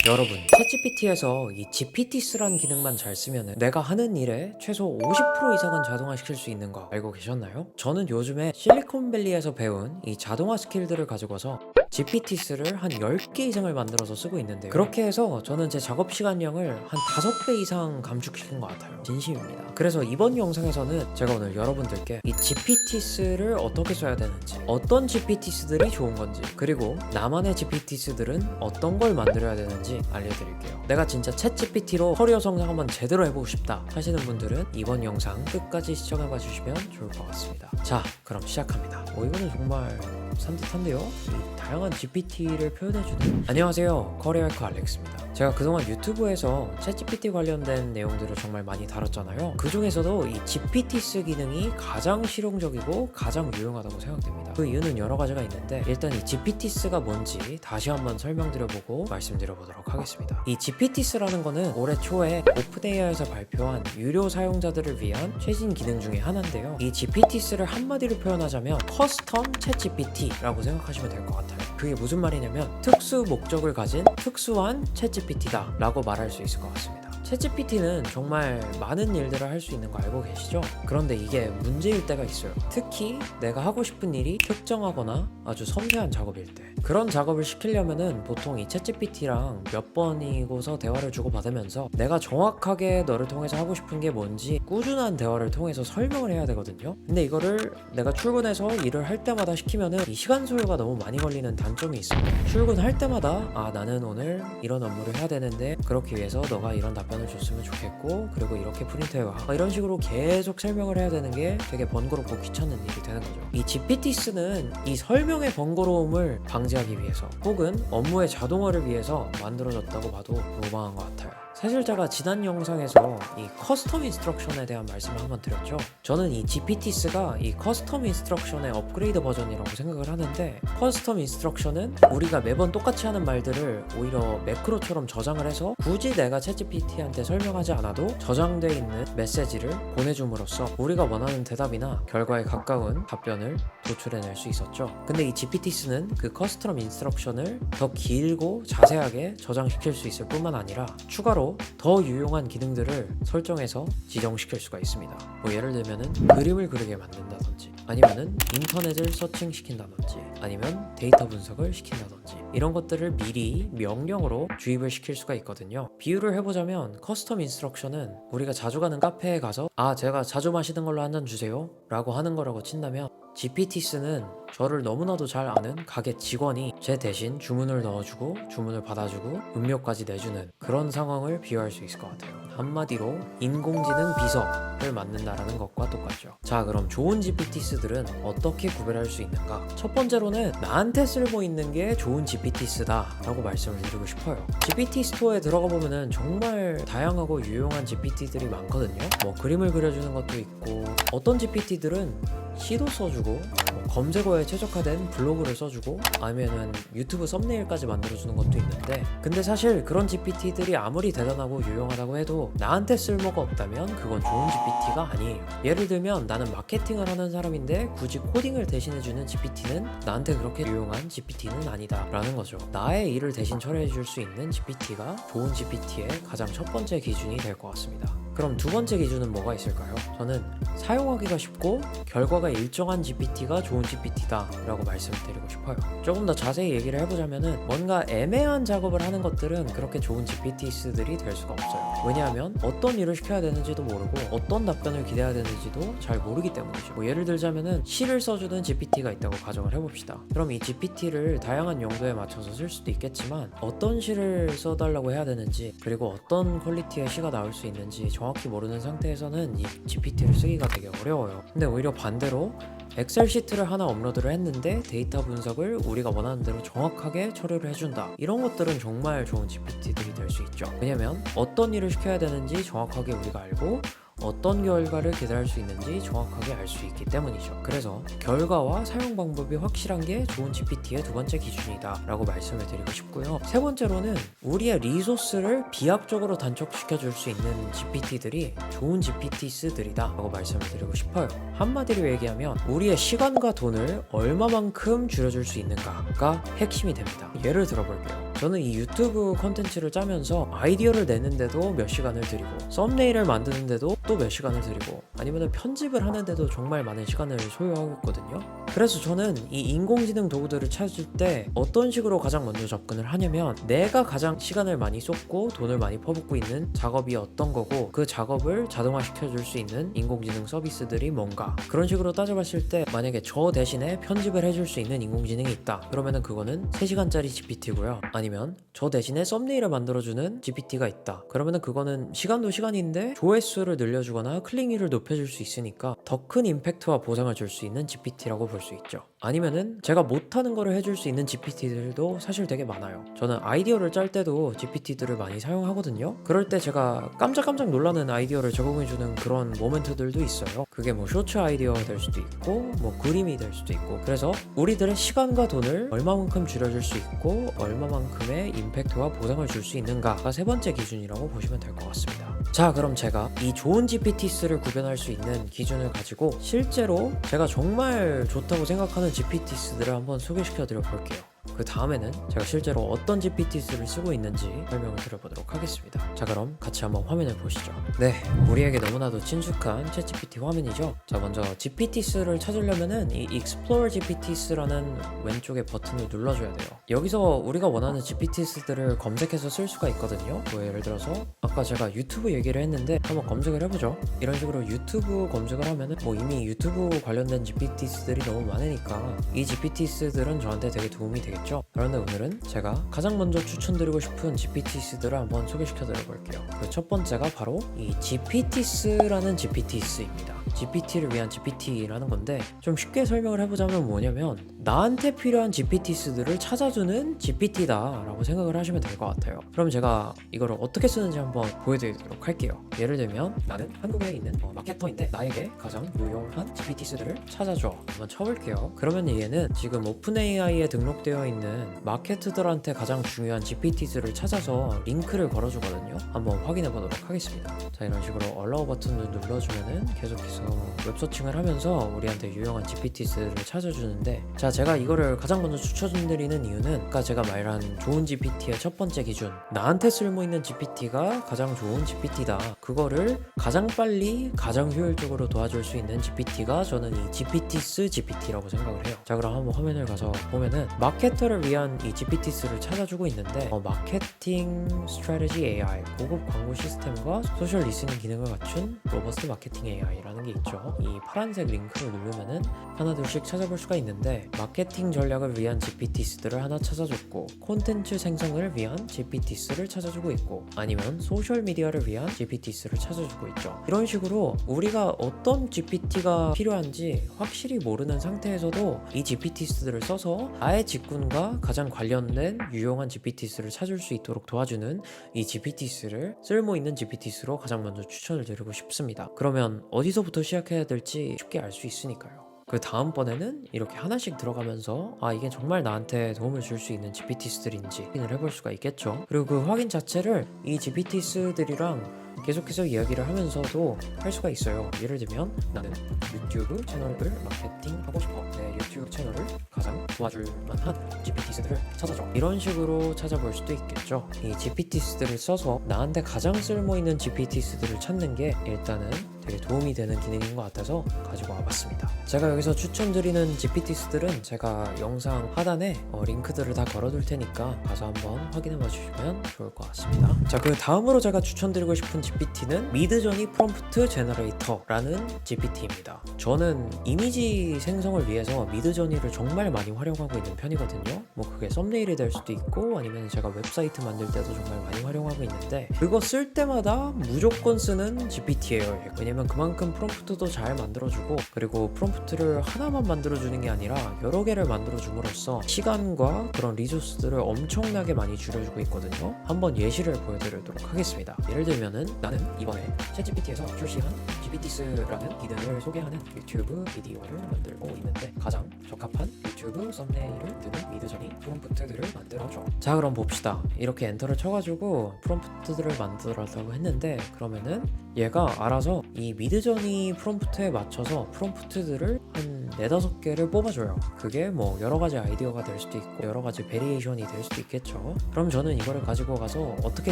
여러분, 챗GPT에서 이 GPT스라는 기능만 잘 쓰면 내가 하는 일에 최소 50% 이상은 자동화시킬 수 있는 거 알고 계셨나요? 저는 요즘에 실리콘밸리에서 배운 이 자동화 스킬들을 가지고서 GPT스를 한 10개 이상을 만들어서 쓰고 있는데요. 그렇게 해서 저는 제 작업 시간량을 한 5배 이상 감축시킨 것 같아요. 진심입니다. 그래서 이번 영상에서는 제가 오늘 여러분들께 이 GPT스를 어떻게 써야 되는지, 어떤 GPT스들이 좋은 건지, 그리고 나만의 GPT스들은 어떤 걸 만들어야 되는지 알려드릴게요. 내가 진짜 챗GPT로 커리어 성장 한번 제대로 해보고 싶다 하시는 분들은 이번 영상 끝까지 시청해봐 주시면 좋을 것 같습니다. 자, 그럼 시작합니다. 이거는 정말 산뜻한데요? 이 다양한 GPT를 표현해주는. 안녕하세요, 커리어 해커 알렉스입니다. 제가 그동안 유튜브에서 챗GPT 관련된 내용들을 정말 많이 다뤘잖아요. 그 중에서도 이 GPT스 기능이 가장 실용적이고 가장 유용하다고 생각됩니다. 그 이유는 여러 가지가 있는데, 일단 이 GPT스가 뭔지 다시 한번 설명드려보고 말씀드려보도록 하겠습니다. 이 GPT스라는 거는 올해 초에 오픈AI에서 발표한 유료 사용자들을 위한 최신 기능 중에 하나인데요. 이 GPT스를 한마디로 표현하자면 커스텀 챗GPT라고 생각하시면 될 것 같아요. 그게 무슨 말이냐면 특수 목적을 가진 특수한 챗GPT다 라고 말할 수 있을 것 같습니다. 챗GPT는 정말 많은 일들을 할 수 있는 거 알고 계시죠? 그런데 이게 문제일 때가 있어요. 특히 내가 하고 싶은 일이 특정하거나 아주 섬세한 작업일 때, 그런 작업을 시키려면은 보통 이 챗GPT랑 몇 번이고서 대화를 주고받으면서 내가 정확하게 너를 통해서 하고 싶은 게 뭔지 꾸준한 대화를 통해서 설명을 해야 되거든요. 근데 이거를 내가 출근해서 일을 할 때마다 시키면은 이 시간 소요가 너무 많이 걸리는 단점이 있어요. 출근할 때마다 나는 오늘 이런 업무를 해야 되는데 그렇기 위해서 너가 이런 답변을 줬으면 좋겠고, 그리고 이렇게 프린트해와, 이런 식으로 계속 설명을 해야 되는 게 되게 번거롭고 귀찮은 일이 되는 거죠. 이 GPT스는 이 설명의 번거로움을 방지하기 위해서, 혹은 업무의 자동화를 위해서 만들어졌다고 봐도 무방한 것 같아요. 사실 제가 지난 영상에서 이 커스텀 인스트럭션에 대한 말씀을 한번 드렸죠. 저는 이 GPT스가 이 커스텀 인스트럭션의 업그레이드 버전이라고 생각을 하는데, 커스텀 인스트럭션은 우리가 매번 똑같이 하는 말들을 오히려 매크로처럼 저장을 해서 굳이 내가 챗GPT한테 설명하지 않아도 저장되어 있는 메시지를 보내줌으로써 우리가 원하는 대답이나 결과에 가까운 답변을 도출해낼 수 있었죠. 근데 이 GPT스는 그 커스텀 인스트럭션을 더 길고 자세하게 저장시킬 수 있을 뿐만 아니라 추가로 더 유용한 기능들을 설정해서 지정시킬 수가 있습니다. 예를 들면은 그림을 그리게 만든다든지, 아니면은 인터넷을 서칭 시킨다든지, 아니면 데이터 분석을 시킨다든지, 이런 것들을 미리 명령으로 주입을 시킬 수가 있거든요. 비유를 해보자면 커스텀 인스트럭션은 우리가 자주 가는 카페에 가서 제가 자주 마시는 걸로 한 잔 주세요 라고 하는 거라고 친다면, GPT스는 저를 너무나도 잘 아는 가게 직원이 제 대신 주문을 넣어주고 주문을 받아주고 음료까지 내주는 그런 상황을 비유할 수 있을 것 같아요. 한마디로 인공지능 비서를 만든다라는 것과 똑같죠. 자, 그럼 좋은 GPT스들은 어떻게 구별할 수 있는가? 첫 번째로는 나한테 쓸모 있는 게 좋은 GPT스다 라고 말씀을 드리고 싶어요. GPT 스토어에 들어가 보면은 정말 다양하고 유용한 GPT들이 많거든요. 그림을 그려주는 것도 있고, 어떤 GPT들은 시도 써주고, 검색어에 최적화된 블로그를 써주고, 아니면은 유튜브 썸네일까지 만들어주는 것도 있는데, 근데 사실 그런 GPT들이 아무리 대단하고 유용하다고 해도 나한테 쓸모가 없다면 그건 좋은 GPT가 아니에요. 예를 들면 나는 마케팅을 하는 사람인데 굳이 코딩을 대신해주는 GPT는 나한테 그렇게 유용한 GPT는 아니다 라는 거죠. 나의 일을 대신 처리해줄 수 있는 GPT가 좋은 GPT의 가장 첫 번째 기준이 될 것 같습니다. 그럼 두 번째 기준은 뭐가 있을까요? 저는 사용하기가 쉽고 결과가 일정한 GPT가 좋은 GPT다 라고 말씀을 드리고 싶어요. 조금 더 자세히 얘기를 해보자면은, 뭔가 애매한 작업을 하는 것들은 그렇게 좋은 GPT스들이 될 수가 없어요. 왜냐하면 어떤 일을 시켜야 되는지도 모르고 어떤 답변을 기대해야 되는지도 잘 모르기 때문이죠. 예를 들자면은 시를 써주는 GPT가 있다고 가정을 해봅시다. 그럼 이 GPT를 다양한 용도에 맞춰서 쓸 수도 있겠지만, 어떤 시를 써달라고 해야 되는지, 그리고 어떤 퀄리티의 시가 나올 수 있는지 정확히 모르는 상태에서는 이 GPT를 쓰기가 되게 어려워요. 근데 오히려 반대로 엑셀 시트를 하나 업로드를 했는데 데이터 분석을 우리가 원하는 대로 정확하게 처리를 해준다, 이런 것들은 정말 좋은 GPT들이 될 수 있죠. 왜냐면 어떤 일을 시켜야 되는지 정확하게 우리가 알고 어떤 결과를 기대할 수 있는지 정확하게 알 수 있기 때문이죠. 그래서 결과와 사용 방법이 확실한 게 좋은 GPT의 두 번째 기준이다 라고 말씀을 드리고 싶고요. 세 번째로는 우리의 리소스를 비합적으로 단축시켜 줄 수 있는 GPT들이 좋은 GPT스들이다 라고 말씀을 드리고 싶어요. 한마디로 얘기하면 우리의 시간과 돈을 얼마만큼 줄여줄 수 있는가가 핵심이 됩니다. 예를 들어볼게요. 저는 이 유튜브 컨텐츠를 짜면서 아이디어를 내는데도 몇 시간을 들이고 썸네일을 만드는데도 또 몇 시간을 들이고 아니면 편집을 하는데도 정말 많은 시간을 소요하고 있거든요. 그래서 저는 이 인공지능 도구들을 찾을 때 어떤 식으로 가장 먼저 접근을 하냐면 내가 가장 시간을 많이 쏟고 돈을 많이 퍼붓고 있는 작업이 어떤 거고 그 작업을 자동화시켜 줄 수 있는 인공지능 서비스들이 뭔가, 그런 식으로 따져봤을 때 만약에 저 대신에 편집을 해줄 수 있는 인공지능이 있다 그러면은 그거는 3시간짜리 GPT고요. 아니면 저 대신에 썸네일을 만들어주는 GPT가 있다 그러면은 그거는 시간도 시간인데 조회수를 늘려주거나 클릭률을 높여줄 수 있으니까 더 큰 임팩트와 보상을 줄 수 있는 GPT라고 볼 수 있죠. 아니면은 제가 못하는 거를 해줄 수 있는 GPT들도 사실 되게 많아요. 저는 아이디어를 짤 때도 GPT들을 많이 사용하거든요. 그럴 때 제가 깜짝깜짝 놀라는 아이디어를 제공해주는 그런 모멘트들도 있어요. 그게 뭐 쇼츠 아이디어가 될 수도 있고 뭐 그림이 될 수도 있고, 그래서 우리들의 시간과 돈을 얼마만큼 줄여줄 수 있고 얼마만큼의 임팩트와 보상을 줄 수 있는가가 세 번째 기준이라고 보시면 될 것 같습니다. 자, 그럼 제가 이 좋은 GPT스를 구별할 수 있는 기준을 가지고 실제로 제가 정말 좋다고 생각하는 GPT스들을 한번 소개시켜 드려 볼게요. 그 다음에는 제가 실제로 어떤 GPT스를 쓰고 있는지 설명을 드려보도록 하겠습니다. 자, 그럼 같이 한번 화면을 보시죠. 네, 우리에게 너무나도 친숙한 챗GPT 화면이죠. 자, 먼저 GPT스를 찾으려면은 이 Explore GPTs라는 왼쪽에 버튼을 눌러줘야 돼요. 여기서 우리가 원하는 GPT스들을 검색해서 쓸 수가 있거든요. 뭐 예를 들어서 아까 제가 유튜브 얘기를 했는데 한번 검색을 해보죠. 이런 식으로 유튜브 검색을 하면은 뭐 이미 유튜브 관련된 GPT스들이 너무 많으니까 이 GPT스들은 저한테 되게 도움이 되겠죠. 그런데 오늘은 제가 가장 먼저 추천드리고 싶은 GPT스들을 한번 소개시켜 드려볼게요. 그 첫 번째가 바로 이 GPT스라는 GPT스입니다. GPT를 위한 GPT라는 건데 좀 쉽게 설명을 해보자면 뭐냐면 나한테 필요한 GPT스들을 찾아주는 GPT다 라고 생각을 하시면 될 것 같아요. 그럼 제가 이거를 어떻게 쓰는지 한번 보여드리도록 할게요. 예를 들면 나는 한국에 있는 마케터인데 나에게 가장 유용한 GPT스들을 찾아줘. 한번 쳐볼게요. 그러면 얘는 지금 오픈AI에 등록되어 있는 마케터들한테 가장 중요한 GPT스를 찾아서 링크를 걸어주거든요. 한번 확인해 보도록 하겠습니다. 자, 이런 식으로 allow 버튼을 눌러주면은 계속해서 웹서칭을 하면서 우리한테 유용한 GPT스를 찾아주는데, 자, 제가 이거를 가장 먼저 추천드리는 이유는 아까 제가 말한 좋은 GPT의 첫 번째 기준, 나한테 쓸모있는 GPT가 가장 좋은 GPT다, 그거를 가장 빨리 가장 효율적으로 도와줄 수 있는 GPT가 저는 이 GPT스 GPT라고 생각을 해요. 자, 그럼 한번 화면을 가서 보면은 마케터를 위한 이 GPT스를 찾아주고 있는데 마케팅 스트래티지 AI, 고급 광고 시스템과 소셜 리스닝 기능을 갖춘 로버스트 마케팅 AI라는 게 있죠. 이 파란색 링크를 누르면은 하나둘씩 찾아볼 수가 있는데 마케팅 전략을 위한 GPT스들을 하나 찾아줬고, 콘텐츠 생성을 위한 GPT스를 찾아주고 있고, 아니면 소셜 미디어를 위한 GPT스를 찾아주고 있죠. 이런 식으로 우리가 어떤 GPT가 필요한지 확실히 모르는 상태에서도 이 GPT스들을 써서 나의 직군과 가장 관련된 유용한 GPT스를 찾을 수 있도록 도와주는 이 GPT스를 쓸모있는 GPT스로 가장 먼저 추천을 드리고 싶습니다. 그러면 어디서부터 시작해야 될지 쉽게 알 수 있으니까요. 그 다음번에는 이렇게 하나씩 들어가면서 이게 정말 나한테 도움을 줄 수 있는 GPT스들인지 확인을 해볼 수가 있겠죠. 그리고 그 확인 자체를 이 GPT스들이랑 계속해서 이야기를 하면서도 할 수가 있어요. 예를 들면 나는 유튜브 채널을 마케팅하고 싶어. 내 유튜브 채널을 가장 도와줄 만한 GPT스들을 찾아줘. 이런 식으로 찾아볼 수도 있겠죠. 이 GPT스들을 써서 나한테 가장 쓸모있는 GPT스들을 찾는 게 일단은 되게 도움이 되는 기능인 것 같아서 가지고 와봤습니다. 제가 여기서 추천드리는 GPT스들은 제가 영상 하단에 링크들을 다 걸어둘 테니까 가서 한번 확인해봐 주시면 좋을 것 같습니다. 자, 그 다음으로 제가 추천드리고 싶은 GPT는 미드저니 프롬프트 제너레이터라는 GPT입니다. 저는 이미지 생성을 위해서 미드저니를 정말 많이 활용하고 있는 편이거든요. 뭐 그게 썸네일이 될 수도 있고 아니면 제가 웹사이트 만들 때도 정말 많이 활용하고 있는데, 그거 쓸 때마다 무조건 쓰는 GPT예요. 왜냐면 그만큼 프롬프트도 잘 만들어주고, 그리고 프롬프트를 하나만 만들어주는 게 아니라 여러 개를 만들어줌으로써 시간과 그런 리소스들을 엄청나게 많이 줄여주고 있거든요. 한번 예시를 보여드리도록 하겠습니다. 예를 들면은 나는 이번에 챗GPT에서 출시한 GPTs라는 기능을 소개하는 유튜브 비디오를 만들고 있는데 가장 적합한 유튜브 썸네일을 드는 미드저니 프롬프트들을 만들어줘. 자, 그럼 봅시다. 이렇게 엔터를 쳐가지고 프롬프트들을 만들어라고 했는데, 그러면은 얘가 알아서 이 미드저니 프롬프트에 맞춰서 프롬프트들을 한 한 4-5개를 뽑아줘요. 그게 뭐 여러 가지 아이디어가 될 수도 있고 여러 가지 베리에이션이 될 수도 있겠죠. 그럼 저는 이거를 가지고 가서 어떻게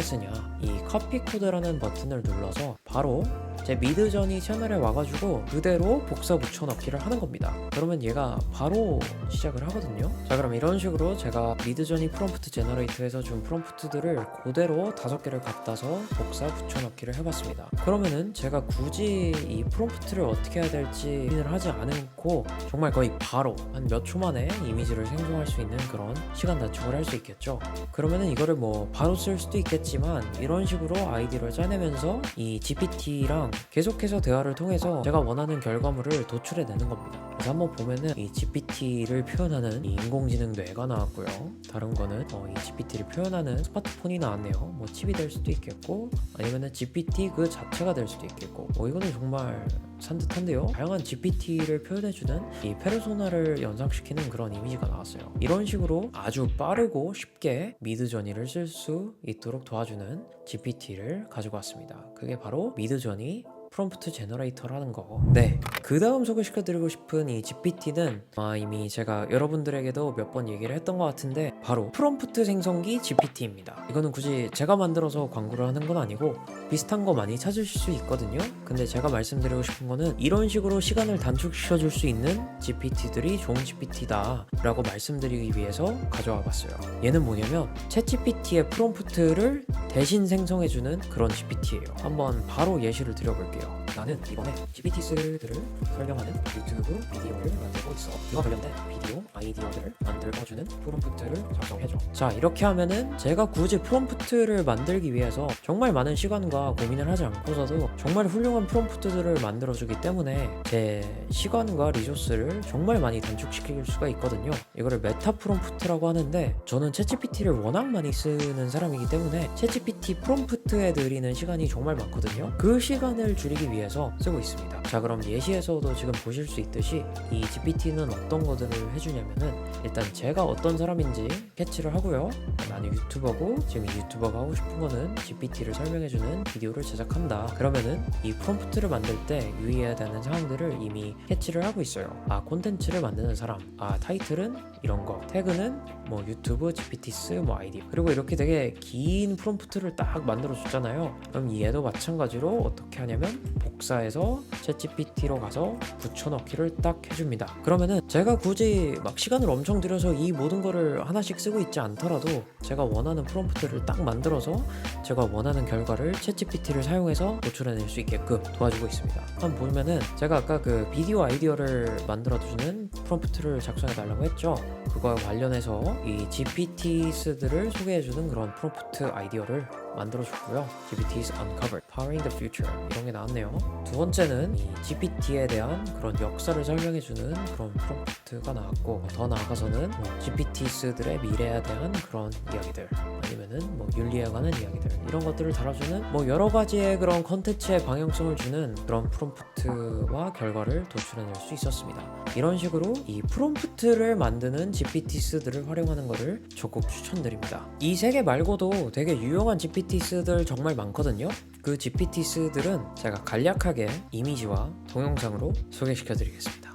쓰냐, 이 커피 코드라는 버튼을 눌러서 바로 제 미드저니 채널에 와가지고 그대로 복사 붙여넣기를 하는 겁니다. 그러면 얘가 바로 시작을 하거든요. 자, 그럼 이런 식으로 제가 미드저니 프롬프트 제너레이터에서 준 프롬프트들을 그대로 5개를 갖다서 복사 붙여넣기를 해봤습니다. 그러면은 제가 굳이 이 프롬프트를 어떻게 해야 될지 고민을 하지 않고 정말 거의 바로 한 몇 초 만에 이미지를 생성할 수 있는 그런 시간 단축을 할 수 있겠죠. 그러면은 이거를 뭐 바로 쓸 수도 있겠지만 이런 식으로 아이디어를 짜내면서 이 GPT랑 계속해서 대화를 통해서 제가 원하는 결과물을 도출해내는 겁니다. 그래서 한번 보면은 이 GPT를 표현하는 이 인공지능 뇌가 나왔고요. 다른 거는 이 GPT를 표현하는 스마트폰이 나왔네요. 뭐 칩이 될 수도 있겠고 아니면은 GPT 그 자체가 될 수도 있겠고 이거는 정말 산뜻한데요. 다양한 GPT를 표현해주는 이 페르소나를 연상시키는 그런 이미지가 나왔어요. 이런 식으로 아주 빠르고 쉽게 미드저니를 쓸 수 있도록 도와주는 GPT를 가지고 왔습니다. 그게 바로 미드저니 프롬프트 제너레이터라는 거. 네, 그 다음 소개시켜드리고 싶은 이 GPT는 이미 제가 여러분들에게도 몇 번 얘기를 했던 것 같은데 바로 프롬프트 생성기 GPT입니다. 이거는 굳이 제가 만들어서 광고를 하는 건 아니고 비슷한 거 많이 찾으실 수 있거든요. 근데 제가 말씀드리고 싶은 거는 이런 식으로 시간을 단축시켜줄 수 있는 GPT들이 좋은 GPT다 라고 말씀드리기 위해서 가져와 봤어요. 얘는 뭐냐면 챗GPT의 프롬프트를 대신 생성해주는 그런 GPT예요. 한번 바로 예시를 드려볼게요. 나는 이번에 GPT들을 설명하는 유튜브 비디오를 만들고 있어. 이와 관련된 비디오 아이디어들을 만들어주는 프롬프트를 작성해줘. 자, 이렇게 하면은 제가 굳이 프롬프트를 만들기 위해서 정말 많은 시간과 고민을 하지 않고서도 정말 훌륭한 프롬프트들을 만들어주기 때문에 제 시간과 리소스를 정말 많이 단축시킬 수가 있거든요. 이거를 메타 프롬프트라고 하는데 저는 챗GPT를 워낙 많이 쓰는 사람이기 때문에 챗GPT 프롬프트에 들이는 시간이 정말 많거든요. 그 시간을 줄이기 위해서 쓰고 있습니다. 자, 그럼 예시에서도 지금 보실 수 있듯이 이 GPT는 어떤 것들을 해주냐면은 일단 제가 어떤 사람인지 캐치를 하고요. 나는 유튜버고 지금 이 유튜버가 하고 싶은 거는 GPT를 설명해주는 비디오를 제작한다. 그러면은 이 프롬프트를 만들 때 유의해야 되는 사항들을 이미 캐치를 하고 있어요. 콘텐츠를 만드는 사람, 타이틀은 이런 거, 태그는 뭐 유튜브 GPT스 뭐 아이디, 그리고 이렇게 되게 긴 프롬프트를 딱 만들어 줬잖아요. 그럼 얘도 마찬가지로 어떻게 하냐면 복사해서 챗GPT로 가서 붙여넣기를 딱 해줍니다. 그러면은 제가 굳이 막 시간을 엄청 들여서 이 모든 거를 하나씩 쓰고 있지 않더라도 제가 원하는 프롬프트를 딱 만들어서 제가 원하는 결과를 챗GPT를 사용해서 도출해낼 수 있게끔 도와주고 있습니다. 한번 보면은 제가 아까 그 비디오 아이디어를 만들어주는 프롬프트를 작성해 달라고 했죠. 그거와 관련해서 이 GPT들을 소개해주는 그런 프롬프트 아이디어를 만들어줬고요. GPT's Uncovered, Powering the Future 이런 게 나왔네요. 두 번째는 이 GPT에 대한 그런 역사를 설명해주는 그런 프롬프트가 나왔고 더 나아가서는 GPT들의 미래에 대한 그런 이야기들 아니면은 뭐 윤리에 관한 이야기들 이런 것들을 다뤄주는 뭐 여러 가지의 그런 컨텐츠의 방향성을 주는 그런 프롬프트와 결과를 도출해낼 수 있었습니다. 이런 식으로 이 프롬프트를 만드는 GPT들을 활용하는 것을 적극 추천드립니다. 이 세 개 말고도 되게 유용한 GPT들 정말 많거든요. 그 GPT들은 제가 간략하게 이미지와 동영상으로 소개시켜 드리겠습니다.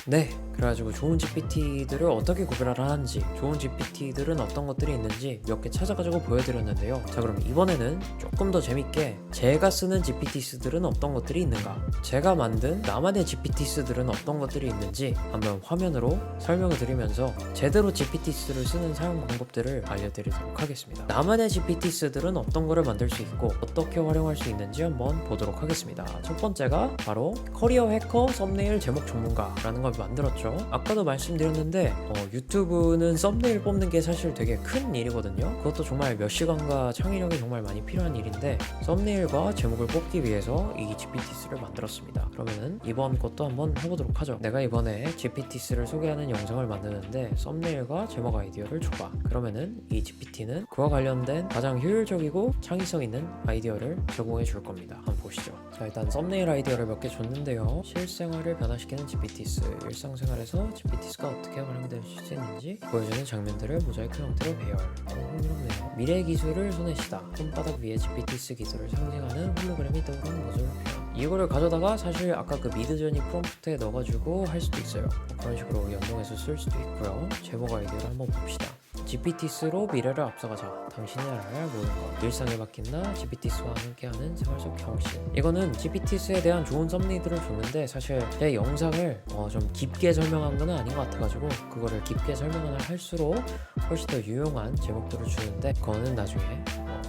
네, 그래가지고 좋은 GPT들을 어떻게 구별을 하는지, 좋은 GPT들은 어떤 것들이 있는지 몇 개 찾아가지고 보여드렸는데요. 자, 그럼 이번에는 조금 더 재밌게 제가 쓰는 GPT들은 어떤 것들이 있는가, 제가 만든 나만의 GPT들은 어떤 것들이 있는지 한번 화면으로 설명을 드리면서 제대로 GPT를 쓰는 사용 방법들을 알려드리도록 하겠습니다. 나만의 GPT들은 어떤 거를 만들 수 있고 어떻게 활용할 수 있는지 한번 보도록 하겠습니다. 첫 번째가 바로 커리어 해커 썸네일 제목 전문가라는 걸 만들었죠. 필요하죠. 아까도 말씀드렸는데 유튜브는 썸네일 뽑는 게 사실 되게 큰 일이거든요. 그것도 정말 몇 시간과 창의력이 정말 많이 필요한 일인데 썸네일과 제목을 뽑기 위해서 이 GPTs를 만들었습니다. 그러면은 이번 것도 한번 해보도록 하죠. 내가 이번에 GPTs를 소개하는 영상을 만드는데 썸네일과 제목 아이디어를 줘봐. 그러면은 이 GPT는 그와 관련된 가장 효율적이고 창의성 있는 아이디어를 제공해 줄 겁니다. 한번 보시죠. 자, 일단 썸네일 아이디어를 몇 개 줬는데요. 실생활을 변화시키는 GPTs, 일상생활에서 GPTs가 어떻게 활용될 수 있는지 보여주는 장면들을 모자이크 형태로 배열. 흥미롭네요. 미래 기술을 손에시다. 손바닥 위에 GPTs 기술을 상징하는 홀로그램이 떠오르는 모습을 표현. 이거를 가져다가 사실 아까 그 미드저니 프롬프트에 넣어가지고 할 수도 있어요. 그런 식으로 연동해서 쓸 수도 있고요. 제목 아이디어를 한번 봅시다. GPTs로 미래를 앞서가자. 당신이 알아야 할 모든 것. 일상에 맡긴다. GPTs와 함께하는 생활 속 경신. 이거는 GPTs에 대한 좋은 썸네일들을 줬는데 사실 내 영상을 좀 깊게 설명한 건 아닌 것 같아가지고 그거를 깊게 설명을 할수록 훨씬 더 유용한 제목들을 주는데 그거는 나중에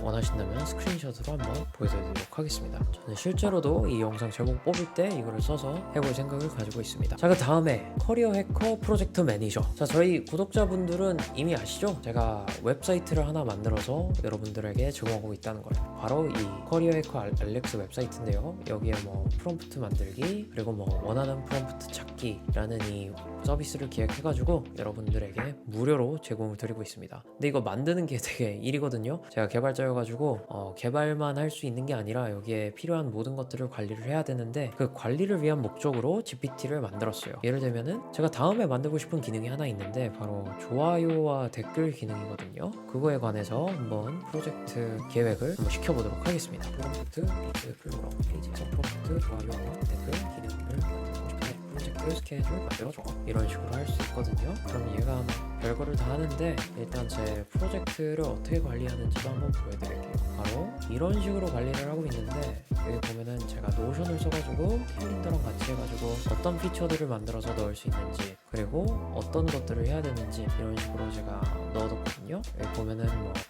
원하신다면 스크린샷으로 한번 보여드리도록 하겠습니다. 저는 실제로도 이 영상 제목 뽑을 때 이거를 써서 해볼 생각을 가지고 있습니다. 자, 그 다음에 커리어 해커 프로젝트 매니저. 자, 저희 구독자분들은 이미 아시죠? 제가 웹사이트를 하나 만들어서 여러분들에게 제공하고 있다는 걸. 바로 이 커리어 해커 알렉스 웹사이트인데요. 여기에 프롬프트 만들기 그리고 원하는 프롬프트 찾기라는 이 서비스를 기획해가지고 여러분들에게 무료로 제공을 드리고 있습니다. 근데 이거 만드는 게 되게 일이거든요. 제가 개발자여가지고 개발만 할 수 있는 게 아니라 여기에 필요한 모든 것들을 관리를 해야 되는데 그 관리를 위한 목적으로 GPT를 만들었어요. 예를 들면은 제가 다음에 만들고 싶은 기능이 하나 있는데 바로 좋아요와 댓글 기능이거든요. 그거에 관해서 한번 프로젝트 계획을 한번 시켜보도록 하겠습니다. 프롬프트 리드 플로러 페이지에서 프롬프트 좋아요와 댓글 기능을 만들고 싶은데 프로젝트 스케줄 만들어줘. 이런 식으로 할 수 있거든요. 그럼 얘가 별거를 다 하는데 일단 제 프로젝트를 어떻게 관리하는지도 한번 보여드릴게요. 바로 이런 식으로 관리를 하고 있는데 여기 보면은 제가 노션을 써가지고 캘린더랑 같이 해가지고 어떤 피처들을 만들어서 넣을 수 있는지 그리고 어떤 것들을 해야 되는지 이런 식으로 제가 넣어뒀거든요. 여기 보면은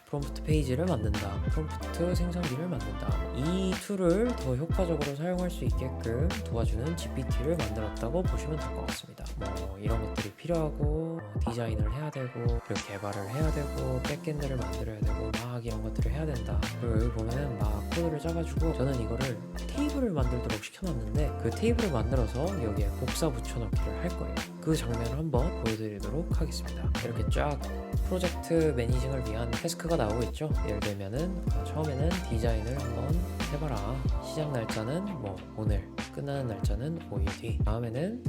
프롬프트 페이지를 만든다, 프롬프트 생성기를 만든다. 이 툴을 더 효과적으로 사용할 수 있게끔 도와주는 GPT를 만들었다고 보시면 될 것 같습니다. 이런 것들이 필요하고 디자인을 해야 되고 그리고 개발을 해야 되고 백엔드를 만들어야 되고 막 이런 것들을 해야 된다. 그리고 여기 보면은 막 코드를 짜가지고 저는 이거를 테이블을 만들도록 시켜놨는데 그 테이블을 만들어서 여기에 복사 붙여넣기를 할 거예요. 그 장면을 한번 보여드리도록 하겠습니다. 이렇게 쫙 프로젝트 매니징을 위한 태스크가 나오고 있죠. 예를 들면은 처음에는 디자인을 한번 해봐라. 시작 날짜는 오늘, 끝나는 날짜는 5일 뒤. 다음에는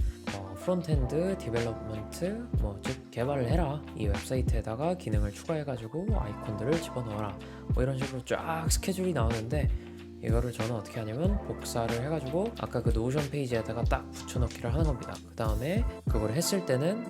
프론트엔드 디벨롭먼트 즉 개발을 해라. 이 웹사이트에다가 기능을 추가해가지고 아이콘들을 집어넣어라. 이런 식으로 쫙 스케줄이 나오는데 이거를 저는 어떻게 하냐면 복사를 해가지고 아까 그 노션 페이지에다가 딱 붙여넣기를 하는 겁니다. 그 다음에 그걸 했을 때는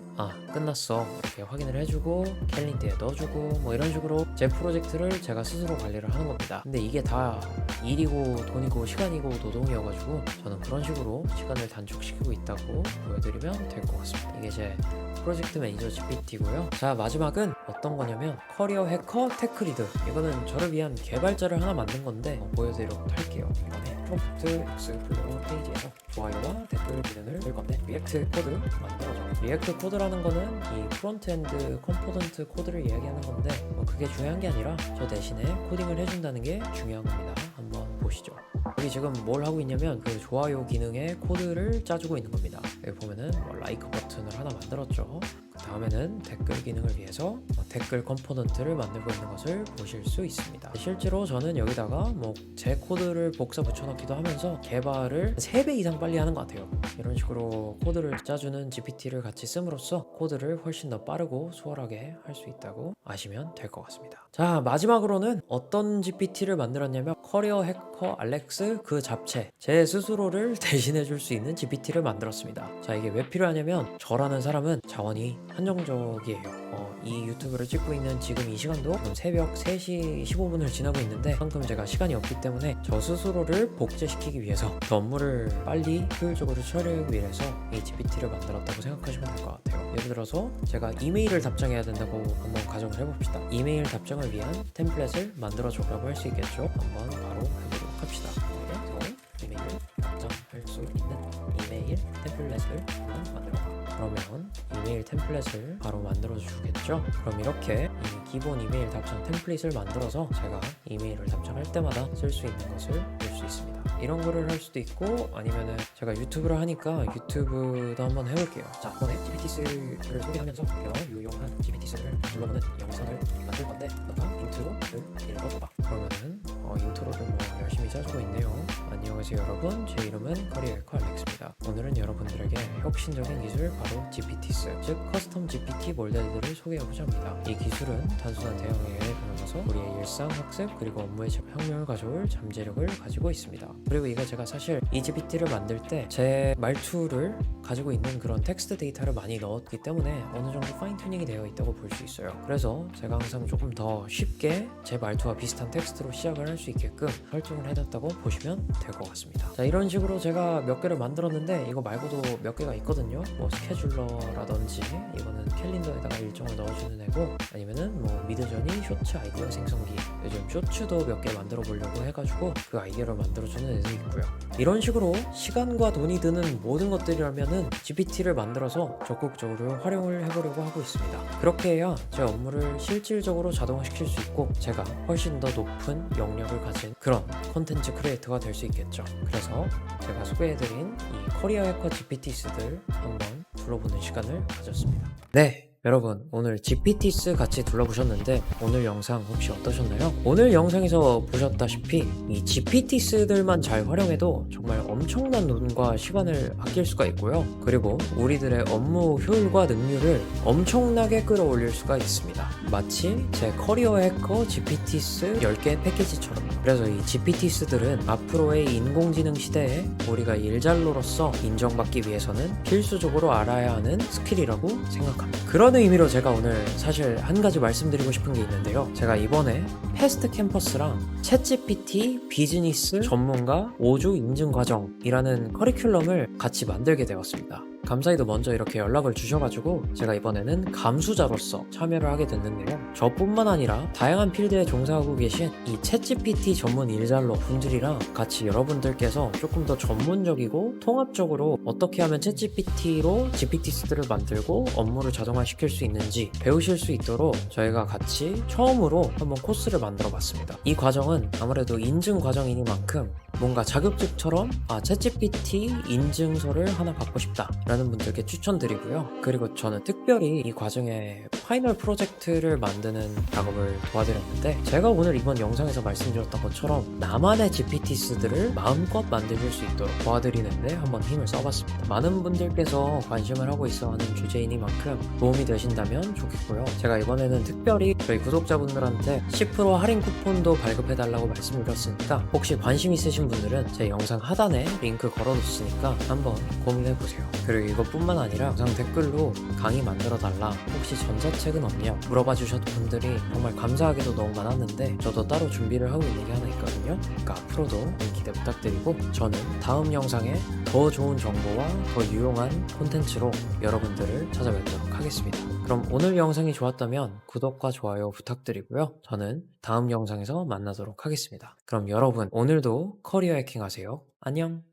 끝났어 이렇게 확인을 해주고 캘린더에 넣어주고 이런 식으로 제 프로젝트를 제가 스스로 관리를 하는 겁니다. 근데 이게 다 일이고 돈이고 시간이고 노동이어가지고 저는 그런 식으로 시간을 단축시키고 있다고 보여드리면 될 것 같습니다. 이게 제 프로젝트 매니저 GPT고요. 자, 마지막은 어떤 거냐면 커리어 해커 테크리드. 이거는 저를 위한 개발자를 하나 만든 건데 보여드리도록 할게요. 이번에 프롬프트 엑스플로러 페이지에서 좋아요와 댓글 기능을 넣을 건데 리액트 코드 만들어줘. 리액트 코드라는 거는 이 프론트엔드 컴포넌트 코드를 이야기하는 건데 그게 중요한 게 아니라 저 대신에 코딩을 해준다는 게 중요한 겁니다. 한번 보시죠. 여기 지금 뭘 하고 있냐면 그 좋아요 기능의 코드를 짜주고 있는 겁니다. 여기 보면은 라이크 버튼을 하나 만들었죠. 그 다음에는 댓글 기능을 위해서 댓글 컴포넌트를 만들고 있는 것을 보실 수 있습니다. 실제로 저는 여기다가 제 코드를 복사 붙여넣기도 하면서 개발을 3배 이상 빨리 하는 것 같아요. 이런 식으로 코드를 짜주는 GPT를 같이 씀으로써 코드를 훨씬 더 빠르고 수월하게 할 수 있다고 아시면 될 것 같습니다. 자, 마지막으로는 어떤 GPT를 만들었냐면 커리어 해커 알렉스 그 잡채 제 스스로를 대신해 줄 수 있는 GPT를 만들었습니다. 자, 이게 왜 필요하냐면 저라는 사람은 자원이 한정적이에요. 이 유튜브를 찍고 있는 지금 이 시간도 새벽 3시 15분을 지나고 있는데 그만큼 제가 시간이 없기 때문에 저 스스로를 복제시키기 위해서 더 업무를 빨리 효율적으로 처리하기 위해서 이 GPT를 만들었다고 생각하시면 될 것 같아요. 예를 들어서 제가 이메일을 답장해야 된다고 한번 가정을 해봅시다. 이메일 답장을 위한 템플릿을 만들어줘라고 할 수 있겠죠. 한번 바로 해보도록 합시다. 그래서 이메일을 답장할 수 있는 이메일 이메일 템플릿을 한번 만들어봐. 그러면 이메일 템플릿을 바로 만들어 주겠죠? 그럼 이렇게 이 기본 이메일 답장 템플릿을 만들어서 제가 이메일을 답장할 때마다 쓸 수 있는 것을 볼 수 있습니다. 이런 거를 할 수도 있고, 아니면은 제가 유튜브를 하니까 유튜브도 한번 해볼게요. 자, 이번에 GPT스를 소개하면서 이런 유용한 GPT스를 불러보는 영상을 만들 건데, 너가 인트로를 읽어봐. 그러면은 인트로를 뭐 열심히 짜주고 있네요. 안녕하세요 여러분, 제 이름은 커리어에커 알렉스입니다. 오늘은 여러분들에게 혁신적인 기술, 바로 GPTs, 즉 커스텀 GPT 몰델들을 소개해보자 합니다. 이 기술은 단순한 대형 AI를 넘어서 우리의 일상, 학습, 그리고 업무에 혁명을 가져올 잠재력을 가지고 있습니다. 그리고 이거 제가 사실 이 GPT를 만들 때 제 말투를 가지고 있는 그런 텍스트 데이터를 많이 넣었기 때문에 어느 정도 파인 튜닝이 되어 있다고 볼 수 있어요. 그래서 제가 항상 조금 더 쉽게 제 말투와 비슷한 텍스트로 시작을 할 수 있게끔 설정을 해놨다고 보시면 될 것 같습니다. 자, 이런 식으로 제가 몇 개를 만들었는데 이거 말고도 몇 개가 있거든요. 뭐 스케줄러라든지, 이거는 캘린더에다가 일정을 넣어주는 애고, 아니면은 뭐 미드저니 쇼츠 아이디어 생성기, 요즘 쇼츠도 몇 개 만들어 보려고 해가지고 그 아이디어를 만들어주는 애도 있고요. 이런 식으로 시간과 돈이 드는 모든 것들이라면은 GPT를 만들어서 적극적으로 활용을 해보려고 하고 있습니다. 그렇게 해야 제 업무를 실질적으로 자동화시킬 수 있고 제가 훨씬 더 높은 역량을 가진 그런 콘텐츠 크리에이터가 될 수 있겠죠. 그래서 제가 소개해드린 이 커리어 해커 GPTs들 한번 둘러보는 시간을 가졌습니다. 네, 여러분, 오늘 GPTs 같이 둘러보셨는데 오늘 영상 혹시 어떠셨나요? 오늘 영상에서 보셨다시피 이 GPTs들만 잘 활용해도 정말 엄청난 돈과 시간을 아낄 수가 있고요. 그리고 우리들의 업무 효율과 능률을 엄청나게 끌어올릴 수가 있습니다. 마치 제 커리어 해커 GPTs 10개 패키지처럼. 그래서 이 GPTs들은 앞으로의 인공지능 시대에 우리가 일잘로로서 인정받기 위해서는 필수적으로 알아야 하는 스킬이라고 생각합니다. 그런 의미로 제가 오늘 사실 한 가지 말씀드리고 싶은 게 있는데요. 제가 이번에 패스트 캠퍼스랑 챗GPT 비즈니스 전문가 5주 인증 과정이라는 커리큘럼을 같이 만들게 되었습니다. 감사히도 먼저 이렇게 연락을 주셔가지고 제가 이번에는 감수자로서 참여를 하게 됐는데요. 저뿐만 아니라 다양한 필드에 종사하고 계신 이 챗GPT 전문 일잘로 분들이랑 같이 여러분들께서 조금 더 전문적이고 통합적으로 어떻게 하면 챗GPT로 GPT스들을 만들고 업무를 자동화시킬 수 있는지 배우실 수 있도록 저희가 같이 처음으로 한번 코스를 만들어 봤습니다. 이 과정은 아무래도 인증 과정이니만큼 뭔가 자격증처럼 챗GPT 인증서를 하나 받고 싶다 라는 분들께 추천드리고요. 그리고 저는 특별히 이 과정에 파이널 프로젝트를 만드는 작업을 도와드렸는데, 제가 오늘 이번 영상에서 말씀드렸던 것처럼 나만의 GPTs들을 마음껏 만드실 수 있도록 도와드리는데 한번 힘을 써봤습니다. 많은 분들께서 관심을 하고 있어 하는 주제이니만큼 도움이 되신다면 좋겠고요. 제가 이번에는 특별히 저희 구독자분들한테 10% 할인 쿠폰도 발급해달라고 말씀드렸으니까 혹시 관심 있으신 분들은 제 영상 하단에 링크 걸어뒀으니까 한번 고민해보세요. 그리고 이것뿐만 아니라 영상 댓글로 강의 만들어달라, 혹시 전자책은 없냐 물어봐 주셨던 분들이 정말 감사하게도 너무 많았는데 저도 따로 준비를 하고 있는 게 하나 있거든요. 그러니까 앞으로도 기대 부탁드리고 저는 다음 영상에 더 좋은 정보와 더 유용한 콘텐츠로 여러분들을 찾아뵙도록 하겠습니다. 그럼 오늘 영상이 좋았다면 구독과 좋아요 부탁드리고요. 저는 다음 영상에서 만나도록 하겠습니다. 그럼 여러분, 오늘도 커리어 해킹 하세요. 안녕.